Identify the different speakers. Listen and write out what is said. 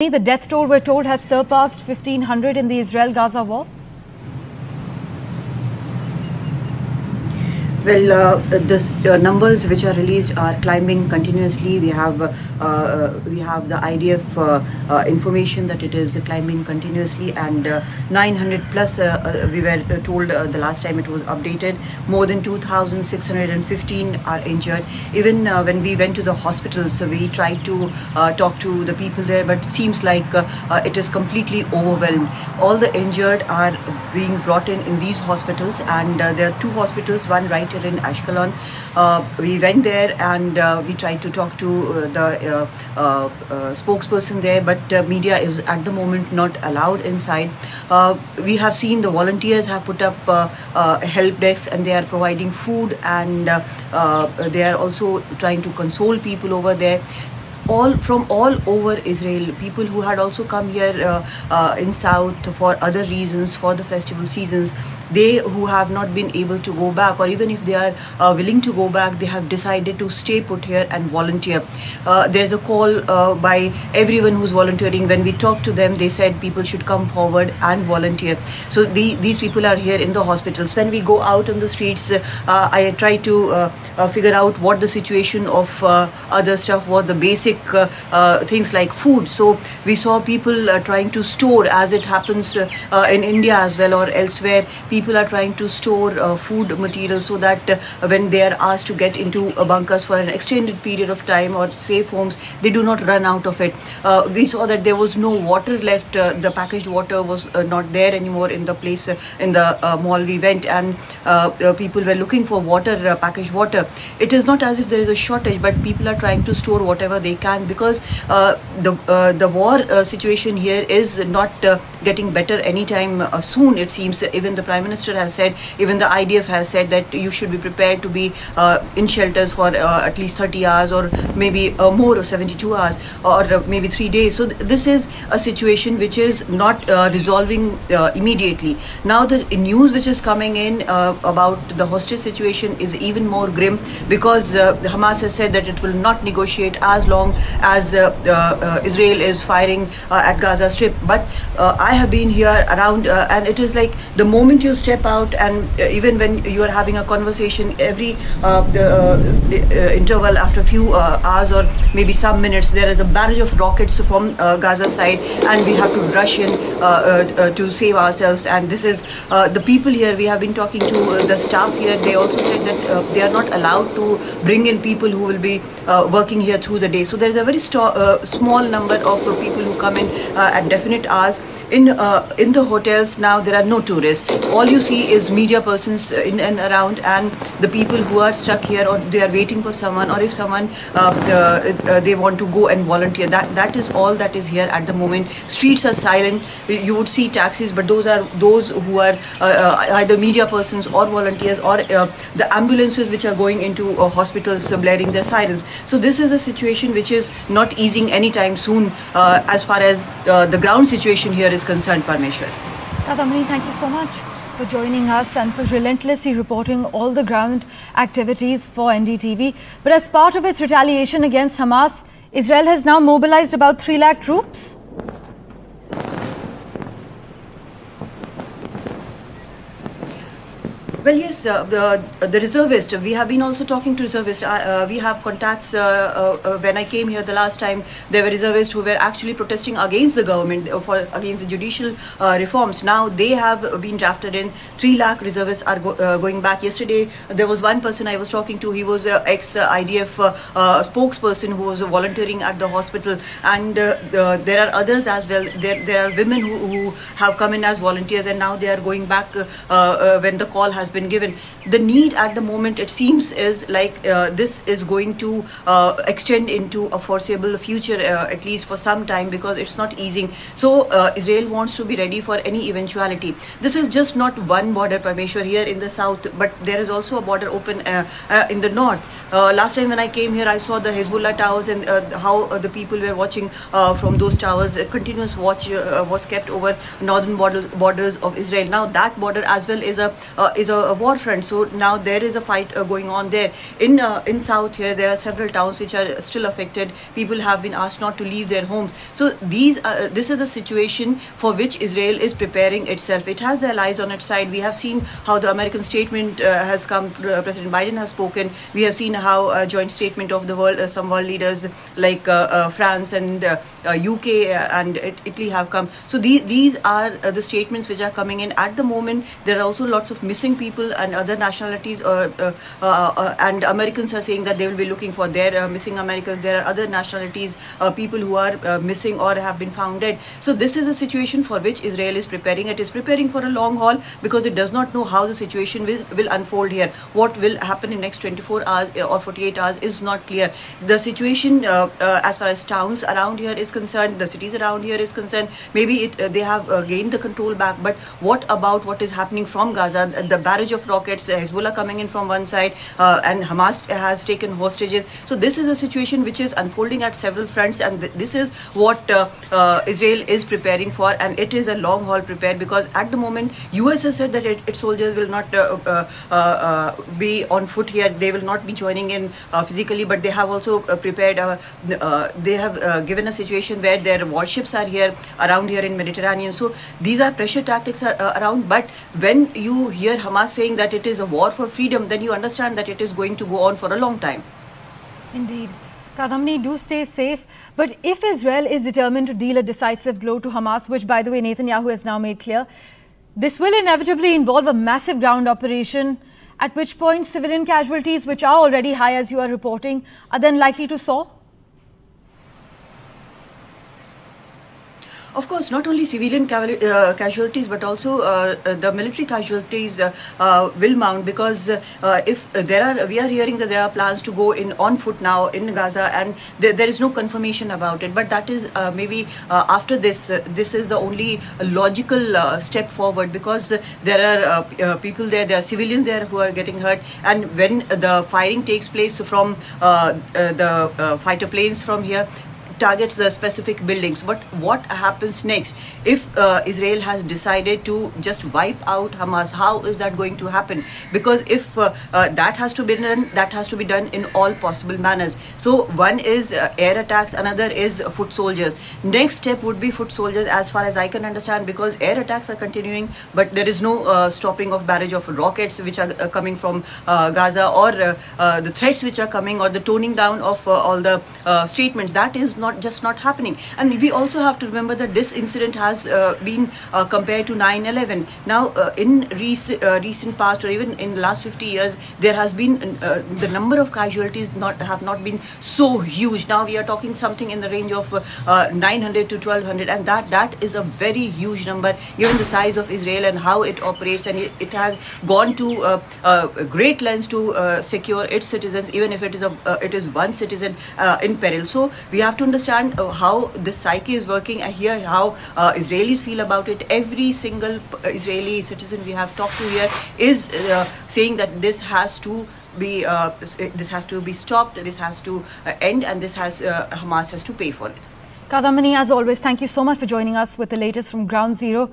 Speaker 1: The death toll, we're told, has surpassed 1,500 in the Israel-Gaza war.
Speaker 2: Well, the numbers which are released are climbing continuously. We have the IDF information that it is climbing continuously, and 900 plus. We were told the last time it was updated. More than 2,615 are injured. Even when we went to the hospitals, we tried to talk to the people there, but it seems like it is completely overwhelmed. All the injured are being brought in these hospitals, and there are two hospitals, one right in Ashkelon. We went there and we tried to talk to the spokesperson there, but media is at the moment not allowed inside. We have seen the volunteers have put up help desks, and they are providing food, and they are also trying to console people over there. From all over Israel, people who had also come here in South for other reasons, for the festival seasons, they who have not been able to go back, or even if they are willing to go back, they have decided to stay put here and volunteer. There's a call by everyone who's volunteering. When we talked to them, they said people should come forward and volunteer. So these people are here in the hospitals. When we go out on the streets, I try to figure out what the situation of other stuff was, the basic things like food. So we saw people trying to store, as it happens in India as well or elsewhere. People are trying to store food material so that when they are asked to get into bunkers for an extended period of time or safe homes, they do not run out of it. We saw that there was no water left. The packaged water was not there anymore in the place, in the mall we went, and people were looking for water, packaged water. It is not as if there is a shortage, but people are trying to store whatever they can, because the war situation here is not getting better anytime soon, it seems. Even the Prime Minister has said, even the IDF has said that you should be prepared to be in shelters for at least 30 hours or maybe more, or 72 hours or maybe 3 days. So this is a situation which is not resolving immediately. Now the news which is coming in about the hostage situation is even more grim, because Hamas has said that it will not negotiate as long as Israel is firing at Gaza Strip. But I have been here around, and it is like the moment you step out, and even when you are having a conversation, every interval after a few hours or maybe some minutes, there is a barrage of rockets from Gaza side, and we have to rush in to save ourselves. And this is the people here. We have been talking to the staff here. They also said that they are not allowed to bring in people who will be working here through the day. So there is a very small number of people who come in at definite hours. In the hotels now, there are no tourists. All you see is media persons in and around, and the people who are stuck here, or they are waiting for someone, or if someone they want to go and volunteer. That is all that is here at the moment. Streets are silent. You would see taxis, but those are those who are either media persons or volunteers, or the ambulances which are going into hospitals blaring their sirens. So this is a situation which is not easing anytime soon as far as the ground situation here is concerned, Parmeshwar.
Speaker 1: Tadamani, thank you so much for joining us and for relentlessly reporting all the ground activities for NDTV. But as part of its retaliation against Hamas, Israel has now mobilized about 3 lakh troops.
Speaker 2: Well, yes, the reservists, we have been also talking to reservists. We have contacts. When I came here the last time, there were reservists who were actually protesting against the government, against the judicial reforms. Now they have been drafted in. 3 lakh reservists are going back. Yesterday, there was one person I was talking to. He was an ex-IDF spokesperson who was volunteering at the hospital. And there are others as well. There are women who have come in as volunteers, and now they are going back when the call has been given. The need at the moment, it seems, is like this is going to extend into a foreseeable future, at least for some time, because it's not easing. So Israel wants to be ready for any eventuality. This is just not one border, Parmeshwar, here in the south, but there is also a border open in the north. Last time when I came here, I saw the Hezbollah towers, and how the people were watching from those towers. A continuous watch was kept over northern borders of Israel. Now that border as well is a a war front. So now there is a fight going on there. In south here, there are several towns which are still affected. People have been asked not to leave their homes. So this is the situation for which Israel is preparing itself. It has the allies on its side. We have seen how the American statement has come. President Biden has spoken. We have seen how a joint statement of the world, some world leaders like France and UK and Italy have come. So these are the statements which are coming in at the moment. There are also lots of missing people and other nationalities, and Americans are saying that they will be looking for their missing Americans. There are other nationalities, people who are missing or have been found dead. So this is a situation for which Israel is preparing. It is preparing for a long haul because it does not know how the situation will unfold here. What will happen in next 24 hours or 48 hours is not clear. The situation as far as towns around here is concerned, the cities around here is concerned, maybe they have gained the control back. But what about what is happening from Gaza? The barrage of rockets, Hezbollah coming in from one side, and Hamas has taken hostages. So this is a situation which is unfolding at several fronts, and this is what Israel is preparing for, and it is a long haul prepare, because at the moment US has said that its soldiers will not be on foot here. They will not be joining in physically, but they have also prepared. They have given a situation where their warships are here around here in Mediterranean. So these are pressure tactics around. But when you hear Hamas saying that it is a war for freedom, then you understand that it is going to go on for a long time.
Speaker 1: Indeed. Kadamni, do stay safe. But if Israel is determined to deal a decisive blow to Hamas, which, by the way, Netanyahu has now made clear, this will inevitably involve a massive ground operation, at which point civilian casualties, which are already high, as you are reporting, are then likely to soar?
Speaker 2: Of course, not only civilian casualties, but also the military casualties will mount, because if we are hearing that there are plans to go in on foot now in Gaza, and there is no confirmation about it. But that is maybe after this. This is the only logical step forward, because there are people there, there are civilians there who are getting hurt, and when the firing takes place from the fighter planes from here, targets the specific buildings. But what happens next if Israel has decided to just wipe out Hamas? How is that going to happen? Because if that has to be done, that has to be done in all possible manners. So one is air attacks, another is foot soldiers. Next step would be foot soldiers, as far as I can understand, because air attacks are continuing, but there is no stopping of barrage of rockets which are coming from Gaza, or the threats which are coming, or the toning down of all the statements. That is not happening. And we also have to remember that this incident has been compared to 9/11. Now, in recent past, or even in the last 50 years, there has been the number of casualties have not been so huge. Now we are talking something in the range of 900 to 1200, and that is a very huge number given the size of Israel and how it operates, and it has gone to great lengths to secure its citizens, even if it is one citizen in peril. So we have to understand how this psyche is working, and here how Israelis feel about it. Every single Israeli citizen we have talked to here is saying that this has to be stopped, this has to end, and Hamas has to pay for it.
Speaker 1: Kadamani, as always, thank you so much for joining us with the latest from Ground Zero.